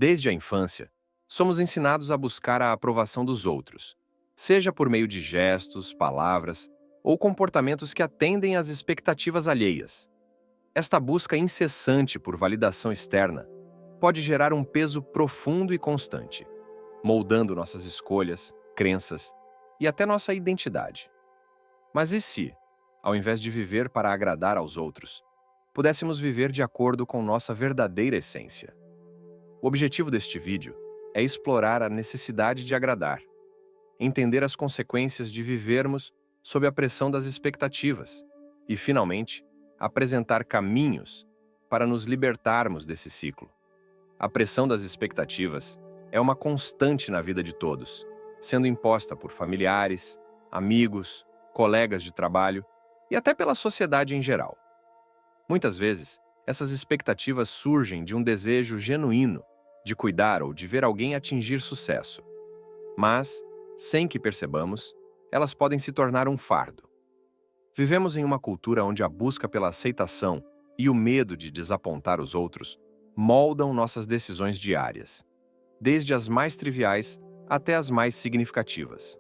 Desde a infância, somos ensinados a buscar a aprovação dos outros, seja por meio de gestos, palavras ou comportamentos que atendem às expectativas alheias. Esta busca incessante por validação externa pode gerar um peso profundo e constante, moldando nossas escolhas, crenças e até nossa identidade. Mas e se, ao invés de viver para agradar aos outros, pudéssemos viver de acordo com nossa verdadeira essência? O objetivo deste vídeo é explorar a necessidade de agradar, entender as consequências de vivermos sob a pressão das expectativas e, finalmente, apresentar caminhos para nos libertarmos desse ciclo. A pressão das expectativas é uma constante na vida de todos, sendo imposta por familiares, amigos, colegas de trabalho e até pela sociedade em geral. Muitas vezes, essas expectativas surgem de um desejo genuíno de cuidar ou de ver alguém atingir sucesso. Mas, sem que percebamos, elas podem se tornar um fardo. Vivemos em uma cultura onde a busca pela aceitação e o medo de desapontar os outros moldam nossas decisões diárias, desde as mais triviais até as mais significativas.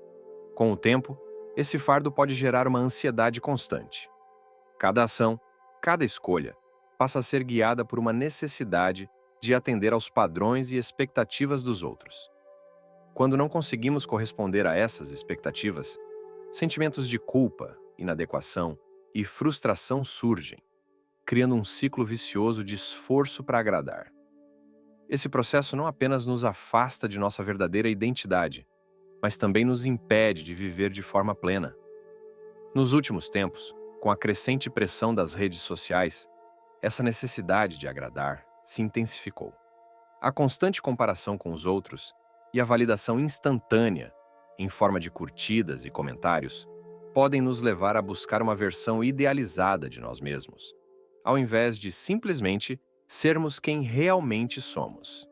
Com o tempo, esse fardo pode gerar uma ansiedade constante. Cada ação, cada escolha, passa a ser guiada por uma necessidade de atender aos padrões e expectativas dos outros. Quando não conseguimos corresponder a essas expectativas, sentimentos de culpa, inadequação e frustração surgem, criando um ciclo vicioso de esforço para agradar. Esse processo não apenas nos afasta de nossa verdadeira identidade, mas também nos impede de viver de forma plena. Nos últimos tempos, com a crescente pressão das redes sociais, essa necessidade de agradar se intensificou. A constante comparação com os outros e a validação instantânea, em forma de curtidas e comentários, podem nos levar a buscar uma versão idealizada de nós mesmos, ao invés de simplesmente sermos quem realmente somos.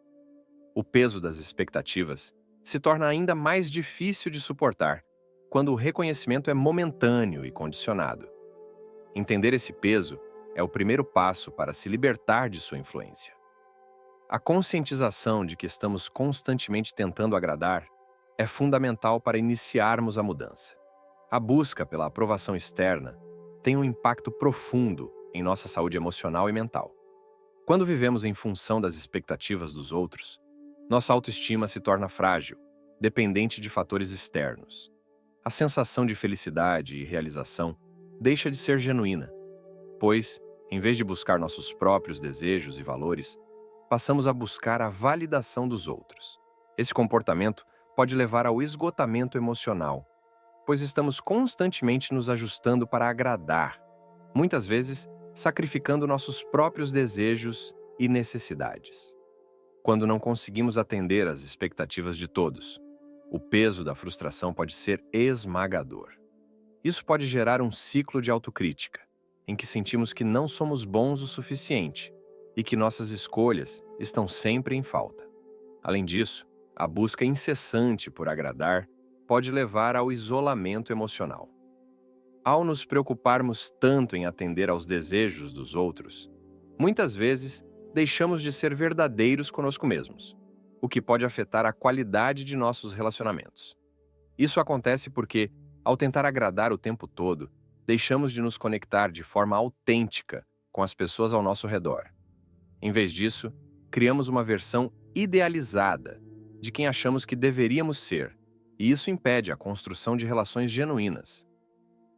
O peso das expectativas se torna ainda mais difícil de suportar quando o reconhecimento é momentâneo e condicionado. Entender esse peso é o primeiro passo para se libertar de sua influência. A conscientização de que estamos constantemente tentando agradar é fundamental para iniciarmos a mudança. A busca pela aprovação externa tem um impacto profundo em nossa saúde emocional e mental. Quando vivemos em função das expectativas dos outros, nossa autoestima se torna frágil, dependente de fatores externos. A sensação de felicidade e realização deixa de ser genuína, pois, em vez de buscar nossos próprios desejos e valores, passamos a buscar a validação dos outros. Esse comportamento pode levar ao esgotamento emocional, pois estamos constantemente nos ajustando para agradar, muitas vezes sacrificando nossos próprios desejos e necessidades. Quando não conseguimos atender às expectativas de todos, o peso da frustração pode ser esmagador. Isso pode gerar um ciclo de autocrítica, em que sentimos que não somos bons o suficiente e que nossas escolhas estão sempre em falta. Além disso, a busca incessante por agradar pode levar ao isolamento emocional. Ao nos preocuparmos tanto em atender aos desejos dos outros, muitas vezes deixamos de ser verdadeiros conosco mesmos, o que pode afetar a qualidade de nossos relacionamentos. Isso acontece porque, ao tentar agradar o tempo todo, deixamos de nos conectar de forma autêntica com as pessoas ao nosso redor. Em vez disso, criamos uma versão idealizada de quem achamos que deveríamos ser, e isso impede a construção de relações genuínas.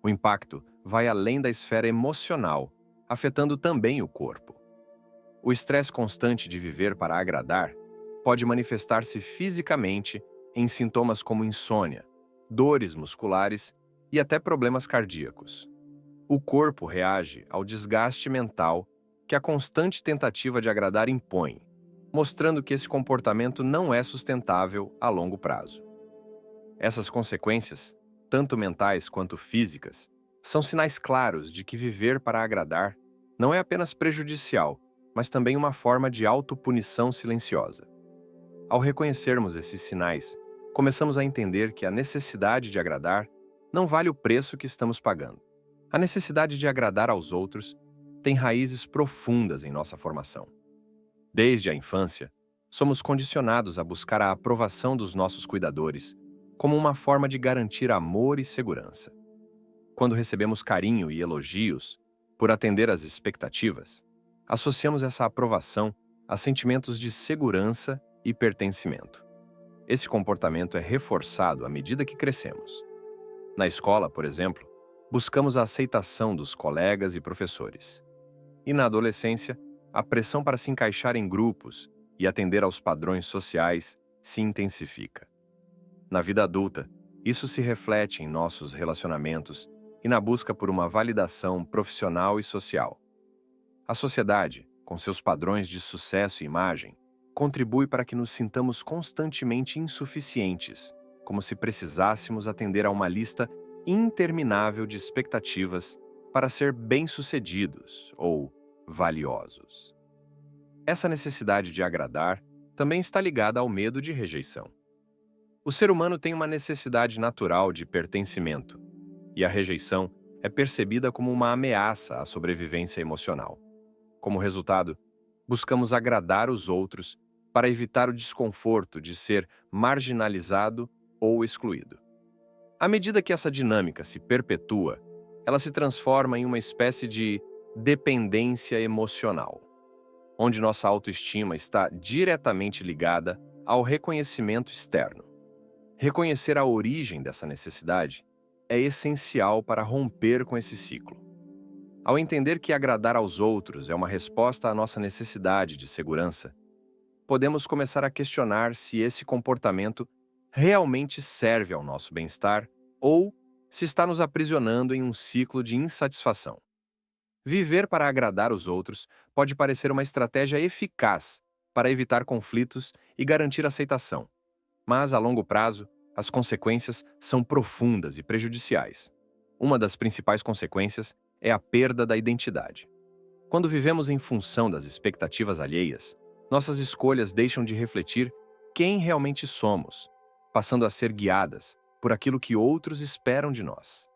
O impacto vai além da esfera emocional, afetando também o corpo. O estresse constante de viver para agradar pode manifestar-se fisicamente em sintomas como insônia, dores musculares e até problemas cardíacos. O corpo reage ao desgaste mental que a constante tentativa de agradar impõe, mostrando que esse comportamento não é sustentável a longo prazo. Essas consequências, tanto mentais quanto físicas, são sinais claros de que viver para agradar não é apenas prejudicial, mas também uma forma de autopunição silenciosa. Ao reconhecermos esses sinais, começamos a entender que a necessidade de agradar não vale o preço que estamos pagando. A necessidade de agradar aos outros tem raízes profundas em nossa formação. Desde a infância, Somos condicionados a buscar a aprovação dos nossos cuidadores como uma forma de garantir amor e segurança. Quando recebemos carinho e elogios por atender às expectativas, associamos essa aprovação a sentimentos de segurança e pertencimento. Esse comportamento é reforçado à medida que crescemos. Na escola, por exemplo, buscamos a aceitação dos colegas e professores. E na adolescência, a pressão para se encaixar em grupos e atender aos padrões sociais se intensifica. Na vida adulta, isso se reflete em nossos relacionamentos e na busca por uma validação profissional e social. A sociedade, com seus padrões de sucesso e imagem, contribui para que nos sintamos constantemente insuficientes, como se precisássemos atender a uma lista interminável de expectativas para ser bem-sucedidos ou valiosos. Essa necessidade de agradar também está ligada ao medo de rejeição. O ser humano tem uma necessidade natural de pertencimento, e a rejeição é percebida como uma ameaça à sobrevivência emocional. Como resultado, buscamos agradar os outros para evitar o desconforto de ser marginalizado ou excluído. À medida que essa dinâmica se perpetua, ela se transforma em uma espécie de dependência emocional, onde nossa autoestima está diretamente ligada ao reconhecimento externo. Reconhecer a origem dessa necessidade é essencial para romper com esse ciclo. Ao entender que agradar aos outros é uma resposta à nossa necessidade de segurança, podemos começar a questionar se esse comportamento realmente serve ao nosso bem-estar ou se está nos aprisionando em um ciclo de insatisfação. Viver para agradar os outros pode parecer uma estratégia eficaz para evitar conflitos e garantir aceitação, mas, a longo prazo, as consequências são profundas e prejudiciais. Uma das principais consequências é a perda da identidade. Quando vivemos em função das expectativas alheias, nossas escolhas deixam de refletir quem realmente somos, passando a ser guiadas por aquilo que outros esperam de nós.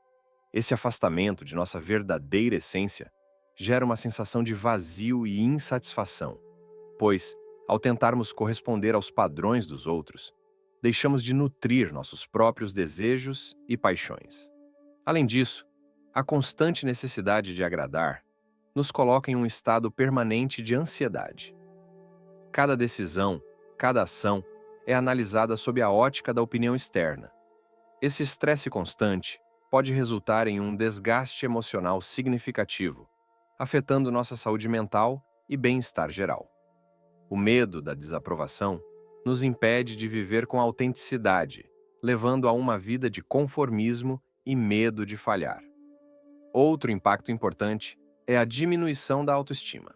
Esse afastamento de nossa verdadeira essência gera uma sensação de vazio e insatisfação, pois, ao tentarmos corresponder aos padrões dos outros, deixamos de nutrir nossos próprios desejos e paixões. Além disso, a constante necessidade de agradar nos coloca em um estado permanente de ansiedade. Cada decisão, cada ação é analisada sob a ótica da opinião externa. Esse estresse constante pode resultar em um desgaste emocional significativo, afetando nossa saúde mental e bem-estar geral. O medo da desaprovação nos impede de viver com autenticidade, levando a uma vida de conformismo e medo de falhar. Outro impacto importante é a diminuição da autoestima.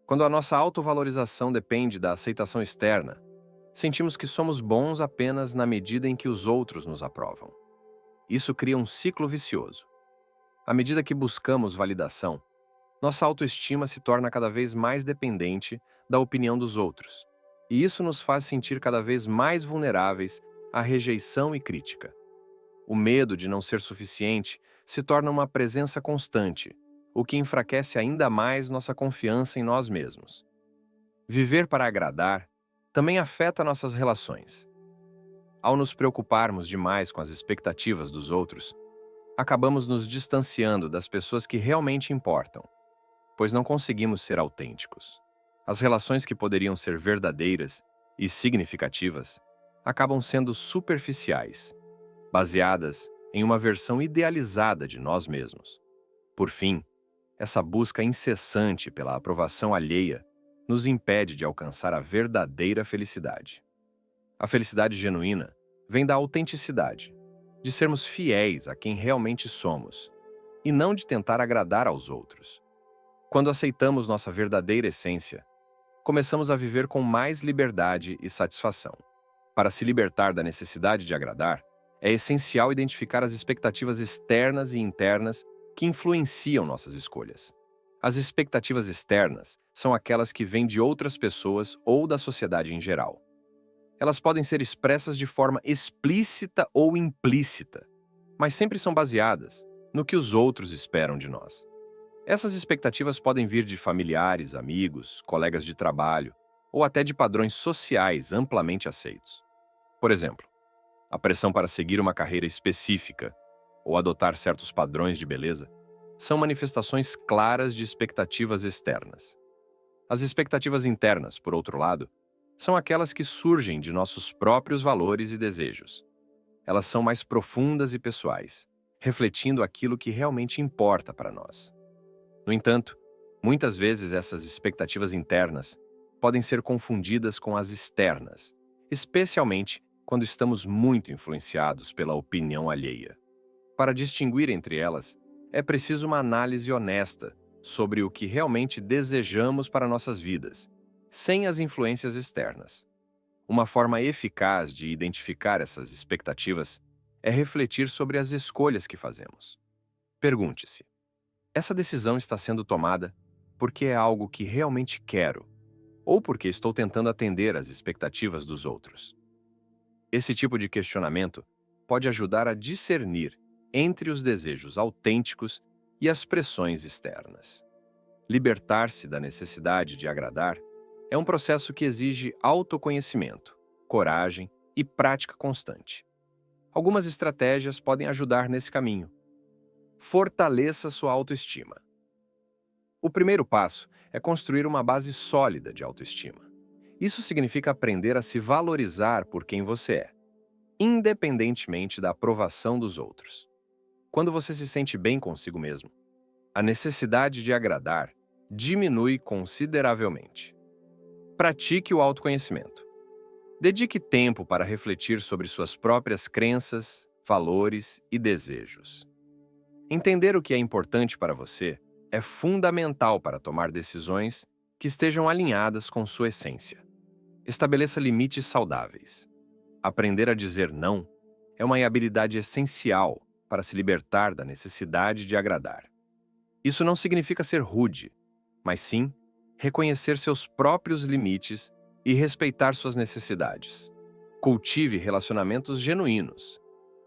Quando a nossa autovalorização depende da aceitação externa, sentimos que somos bons apenas na medida em que os outros nos aprovam. Isso cria um ciclo vicioso. À medida que buscamos validação, nossa autoestima se torna cada vez mais dependente da opinião dos outros, e isso nos faz sentir cada vez mais vulneráveis à rejeição e crítica. O medo de não ser suficiente se torna uma presença constante, o que enfraquece ainda mais nossa confiança em nós mesmos. Viver para agradar também afeta nossas relações. Ao nos preocuparmos demais com as expectativas dos outros, acabamos nos distanciando das pessoas que realmente importam, pois não conseguimos ser autênticos. As relações que poderiam ser verdadeiras e significativas acabam sendo superficiais, baseadas em uma versão idealizada de nós mesmos. Por fim, essa busca incessante pela aprovação alheia nos impede de alcançar a verdadeira felicidade. A felicidade genuína vem da autenticidade, de sermos fiéis a quem realmente somos, e não de tentar agradar aos outros. Quando aceitamos nossa verdadeira essência, começamos a viver com mais liberdade e satisfação. Para se libertar da necessidade de agradar, é essencial identificar as expectativas externas e internas que influenciam nossas escolhas. As expectativas externas são aquelas que vêm de outras pessoas ou da sociedade em geral. Elas podem ser expressas de forma explícita ou implícita, mas sempre são baseadas no que os outros esperam de nós. Essas expectativas podem vir de familiares, amigos, colegas de trabalho, ou até de padrões sociais amplamente aceitos. Por exemplo, a pressão para seguir uma carreira específica ou adotar certos padrões de beleza são manifestações claras de expectativas externas. As expectativas internas, por outro lado, são aquelas que surgem de nossos próprios valores e desejos. Elas são mais profundas e pessoais, refletindo aquilo que realmente importa para nós. No entanto, muitas vezes essas expectativas internas podem ser confundidas com as externas, especialmente quando estamos muito influenciados pela opinião alheia. Para distinguir entre elas, é preciso uma análise honesta sobre o que realmente desejamos para nossas vidas, sem as influências externas. Uma forma eficaz de identificar essas expectativas é refletir sobre as escolhas que fazemos. Pergunte-se: essa decisão está sendo tomada porque é algo que realmente quero ou porque estou tentando atender às expectativas dos outros? Esse tipo de questionamento pode ajudar a discernir entre os desejos autênticos e as pressões externas. Libertar-se da necessidade de agradar é um processo que exige autoconhecimento, coragem e prática constante. Algumas estratégias podem ajudar nesse caminho. Fortaleça sua autoestima. O primeiro passo é construir uma base sólida de autoestima. Isso significa aprender a se valorizar por quem você é, independentemente da aprovação dos outros. Quando você se sente bem consigo mesmo, a necessidade de agradar diminui consideravelmente. Pratique o autoconhecimento. Dedique tempo para refletir sobre suas próprias crenças, valores e desejos. Entender o que é importante para você é fundamental para tomar decisões que estejam alinhadas com sua essência. Estabeleça limites saudáveis. Aprender a dizer não é uma habilidade essencial para se libertar da necessidade de agradar. Isso não significa ser rude, mas sim reconhecer seus próprios limites e respeitar suas necessidades. Cultive relacionamentos genuínos.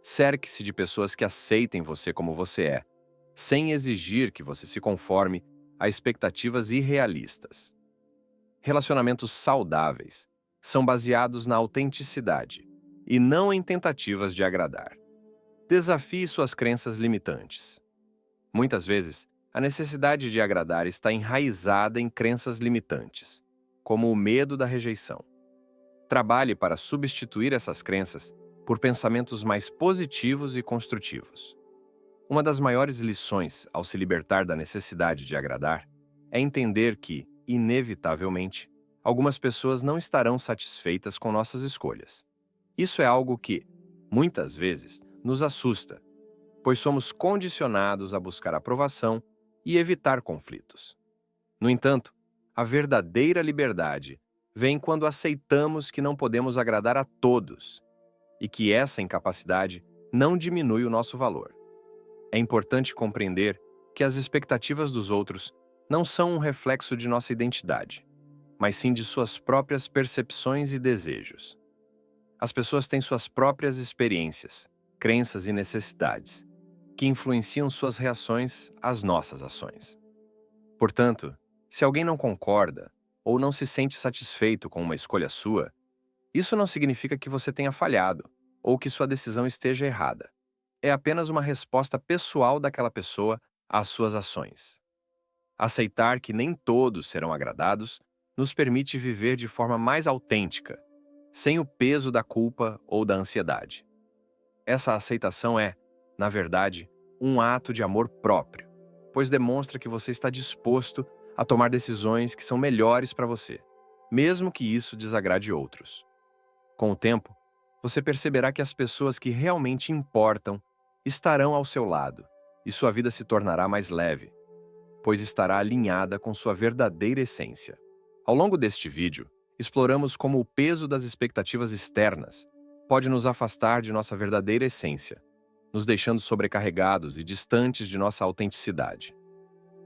Cerque-se de pessoas que aceitem você como você é, sem exigir que você se conforme a expectativas irrealistas. Relacionamentos saudáveis são baseados na autenticidade e não em tentativas de agradar. Desafie suas crenças limitantes. Muitas vezes, a necessidade de agradar está enraizada em crenças limitantes, como o medo da rejeição. Trabalhe para substituir essas crenças por pensamentos mais positivos e construtivos. Uma das maiores lições ao se libertar da necessidade de agradar é entender que, inevitavelmente, algumas pessoas não estarão satisfeitas com nossas escolhas. Isso é algo que, muitas vezes, nos assusta, pois somos condicionados a buscar aprovação e evitar conflitos. No entanto, a verdadeira liberdade vem quando aceitamos que não podemos agradar a todos e que essa incapacidade não diminui o nosso valor. É importante compreender que as expectativas dos outros não são um reflexo de nossa identidade, mas sim de suas próprias percepções e desejos. As pessoas têm suas próprias experiências, crenças e necessidades, que influenciam suas reações às nossas ações. Portanto, se alguém não concorda ou não se sente satisfeito com uma escolha sua, isso não significa que você tenha falhado ou que sua decisão esteja errada. É apenas uma resposta pessoal daquela pessoa às suas ações. Aceitar que nem todos serão agradados nos permite viver de forma mais autêntica, sem o peso da culpa ou da ansiedade. Essa aceitação é, na verdade, um ato de amor próprio, pois demonstra que você está disposto a tomar decisões que são melhores para você, mesmo que isso desagrade outros. Com o tempo, você perceberá que as pessoas que realmente importam estarão ao seu lado e sua vida se tornará mais leve, pois estará alinhada com sua verdadeira essência. Ao longo deste vídeo, exploramos como o peso das expectativas externas pode nos afastar de nossa verdadeira essência, nos deixando sobrecarregados e distantes de nossa autenticidade.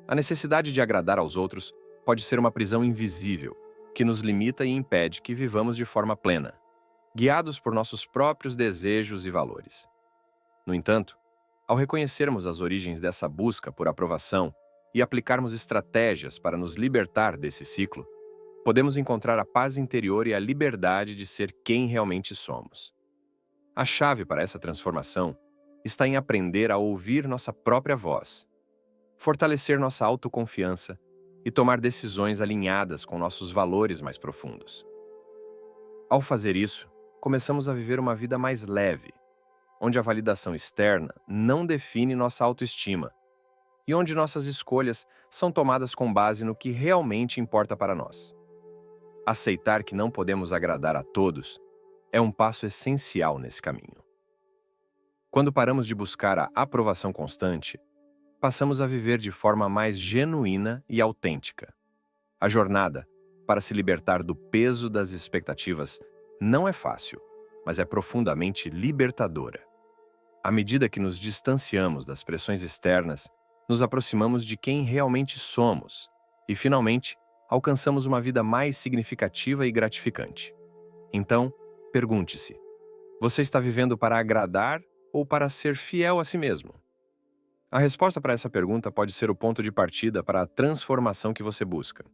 A necessidade de agradar aos outros pode ser uma prisão invisível, que nos limita e impede que vivamos de forma plena, guiados por nossos próprios desejos e valores. No entanto, ao reconhecermos as origens dessa busca por aprovação e aplicarmos estratégias para nos libertar desse ciclo, podemos encontrar a paz interior e a liberdade de ser quem realmente somos. A chave para essa transformação está em aprender a ouvir nossa própria voz, fortalecer nossa autoconfiança e tomar decisões alinhadas com nossos valores mais profundos. Ao fazer isso, começamos a viver uma vida mais leve, onde a validação externa não define nossa autoestima e onde nossas escolhas são tomadas com base no que realmente importa para nós. Aceitar que não podemos agradar a todos é um passo essencial nesse caminho. Quando paramos de buscar a aprovação constante, passamos a viver de forma mais genuína e autêntica. A jornada para se libertar do peso das expectativas não é fácil, mas é profundamente libertadora. À medida que nos distanciamos das pressões externas, nos aproximamos de quem realmente somos e, finalmente, alcançamos uma vida mais significativa e gratificante. Então, pergunte-se: você está vivendo para agradar ou para ser fiel a si mesmo? A resposta para essa pergunta pode ser o ponto de partida para a transformação que você busca.